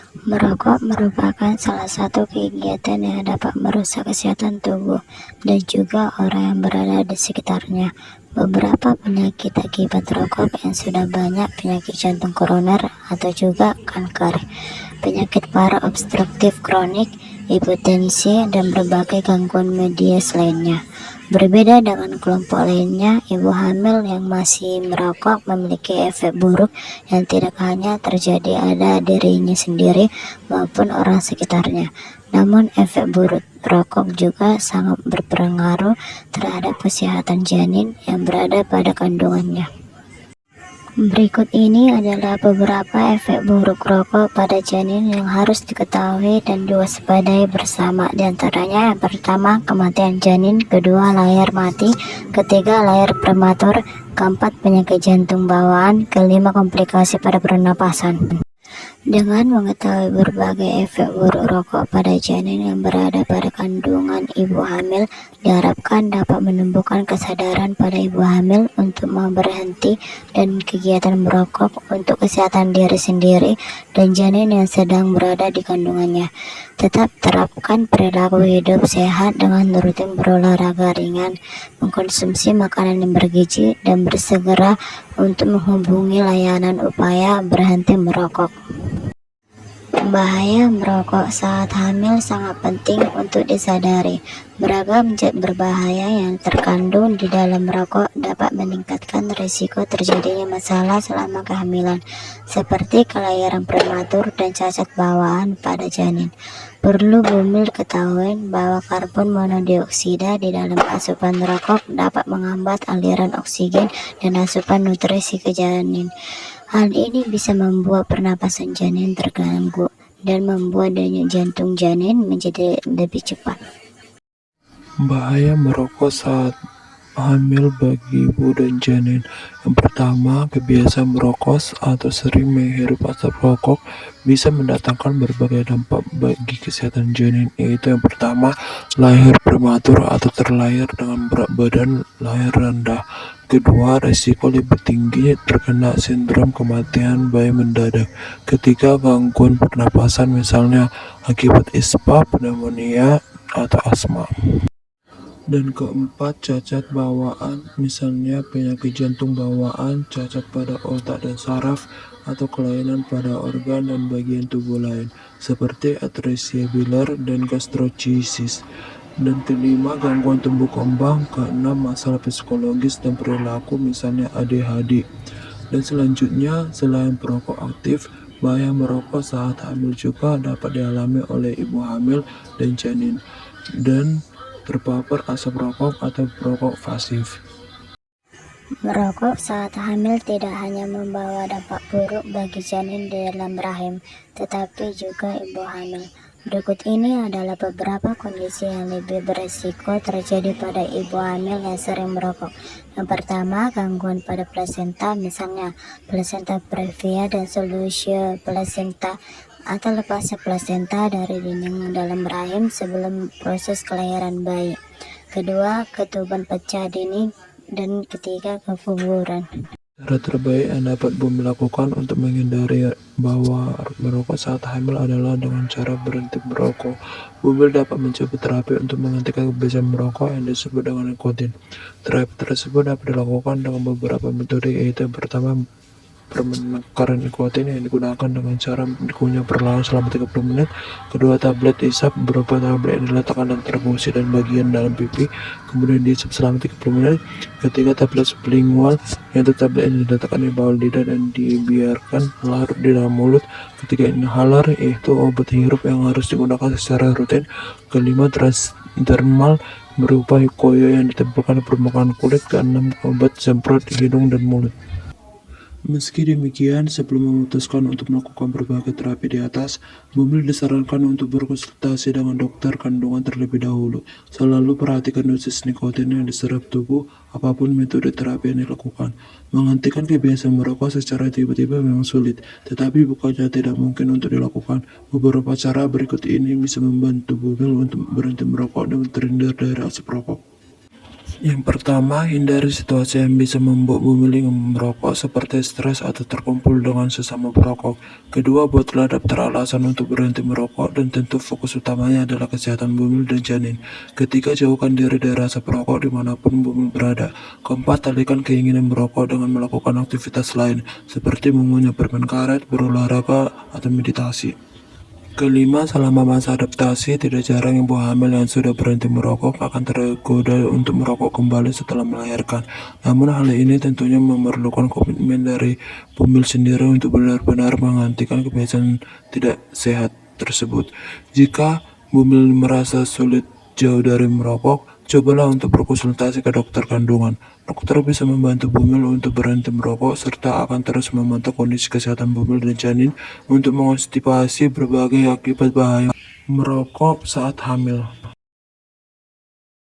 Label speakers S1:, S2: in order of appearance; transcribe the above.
S1: Merokok merupakan salah satu kegiatan yang dapat merusak kesehatan tubuh dan juga orang yang berada di sekitarnya. Beberapa penyakit akibat rokok yang sudah banyak penyakit jantung koroner atau juga kanker, penyakit parah obstruktif kronik, hipertensi, dan berbagai gangguan medis lainnya. Berbeda dengan kelompok lainnya, ibu hamil yang masih merokok memiliki efek buruk yang tidak hanya terjadi pada dirinya sendiri maupun orang sekitarnya. Namun efek buruk rokok juga sangat berpengaruh terhadap kesehatan janin yang berada pada kandungannya. Berikut ini adalah beberapa efek buruk rokok pada janin yang harus diketahui dan diwaspadai bersama. Di antaranya yang pertama, kematian janin, kedua, lahir mati, ketiga, lahir prematur, keempat, penyakit jantung bawaan, kelima, komplikasi pada pernapasan. Dengan mengetahui berbagai efek buruk rokok pada janin yang berada pada kandungan ibu hamil, diharapkan dapat menumbuhkan kesadaran pada ibu hamil untuk mau berhenti dan kegiatan merokok untuk kesehatan diri sendiri dan janin yang sedang berada di kandungannya. Tetap terapkan perilaku hidup sehat dengan rutin berolahraga ringan, mengkonsumsi makanan yang bergizi, dan bersegera untuk menghubungi layanan upaya berhenti merokok. Bahaya merokok saat hamil sangat penting untuk disadari. Beragam zat berbahaya yang terkandung di dalam rokok dapat meningkatkan risiko terjadinya masalah selama kehamilan, seperti kelahiran prematur dan cacat bawaan pada janin. Perlu bumil ketahui bahwa karbon monodioksida di dalam asupan rokok dapat menghambat aliran oksigen dan asupan nutrisi ke janin. Hal ini bisa membuat pernapasan janin terganggu dan membuat denyut jantung janin menjadi lebih cepat.
S2: Bahaya merokok saat hamil bagi ibu dan janin. Yang pertama, kebiasaan merokok atau sering menghirup asap rokok bisa mendatangkan berbagai dampak bagi kesehatan janin, yaitu yang pertama, lahir prematur atau terlahir dengan berat badan lahir rendah. Kedua, risiko lebih tinggi terkena sindrom kematian bayi mendadak. Ketiga, gangguan pernapasan misalnya akibat ispa, pneumonia, atau asma. Dan keempat, cacat bawaan, misalnya penyakit jantung bawaan, cacat pada otak dan saraf, atau kelainan pada organ dan bagian tubuh lain, seperti atresia bilar dan gastroschisis. Dan kelima, gangguan tumbuh kembang. Keenam, masalah psikologis dan perilaku, misalnya ADHD. Dan selanjutnya, selain perokok aktif, bahaya merokok saat hamil juga dapat dialami oleh ibu hamil dan janin, dan terpapar asap rokok atau perokok pasif.
S1: Merokok saat hamil tidak hanya membawa dampak buruk bagi janin di dalam rahim, tetapi juga ibu hamil. Berikut ini adalah beberapa kondisi yang lebih berisiko terjadi pada ibu hamil yang sering merokok. Yang pertama, gangguan pada plasenta, misalnya plasenta previa dan solusi plasenta, atau lepasnya plasenta dari dinding dalam rahim sebelum proses kelahiran bayi. Kedua, ketuban pecah dini, dan ketiga, keguguran.
S2: Cara terbaik yang dapat Bumi lakukan untuk menghindari bahwa merokok saat hamil adalah dengan cara berhenti merokok. Bumi dapat mencoba terapi untuk menghentikan kebiasaan merokok yang disebut dengan nikotin. Terapi tersebut dapat dilakukan dengan beberapa metode, yaitu yang pertama, penekaran nikotin yang digunakan dengan cara dikunyah perlahan selama 30 menit. Kedua, tablet isap berupa tablet yang diletakkan dalam transfusi dan bagian dalam pipi, kemudian diisap selama 30 menit. Ketiga, tablet sublingual, yaitu tablet yang diletakkan di bawah lidah dan dibiarkan larut di dalam mulut. Ketiga, inhaler, yaitu obat hirup yang harus digunakan secara rutin. Kelima, transdermal, berupa koyo yang ditempelkan di permukaan kulit. Keenam, obat semprot di hidung dan mulut. Meski demikian, sebelum memutuskan untuk melakukan berbagai terapi di atas, Bumil disarankan untuk berkonsultasi dengan dokter kandungan terlebih dahulu. Selalu perhatikan dosis nikotin yang diserap tubuh, apapun metode terapi yang dilakukan. Menghentikan kebiasaan merokok secara tiba-tiba memang sulit, tetapi bukannya tidak mungkin untuk dilakukan. Beberapa cara berikut ini bisa membantu Bumil untuk berhenti merokok dan terhindar dari asap rokok. Yang pertama, hindari situasi yang bisa membuat Bumil ingin merokok seperti stres atau terkumpul dengan sesama perokok. Kedua, buatlah daftar alasan untuk berhenti merokok dan tentu fokus utamanya adalah kesehatan Bumil dan janin. Ketiga, jauhkan diri dari rasa perokok dimanapun Bumil berada. Keempat, alihkan keinginan merokok dengan melakukan aktivitas lain seperti mengunyah permen karet, berolahraga, atau meditasi. Kelima, selama masa adaptasi, tidak jarang ibu hamil yang sudah berhenti merokok akan tergoda untuk merokok kembali setelah melahirkan. Namun hal ini tentunya memerlukan komitmen dari Bumil sendiri untuk benar-benar menghentikan kebiasaan tidak sehat tersebut. Jika Bumil merasa sulit jauh dari merokok, cobalah untuk berkonsultasi ke dokter kandungan. Dokter bisa membantu Bumil untuk berhenti merokok serta akan terus memantau kondisi kesehatan Bumil dan janin untuk mengantisipasi berbagai akibat bahaya merokok saat hamil.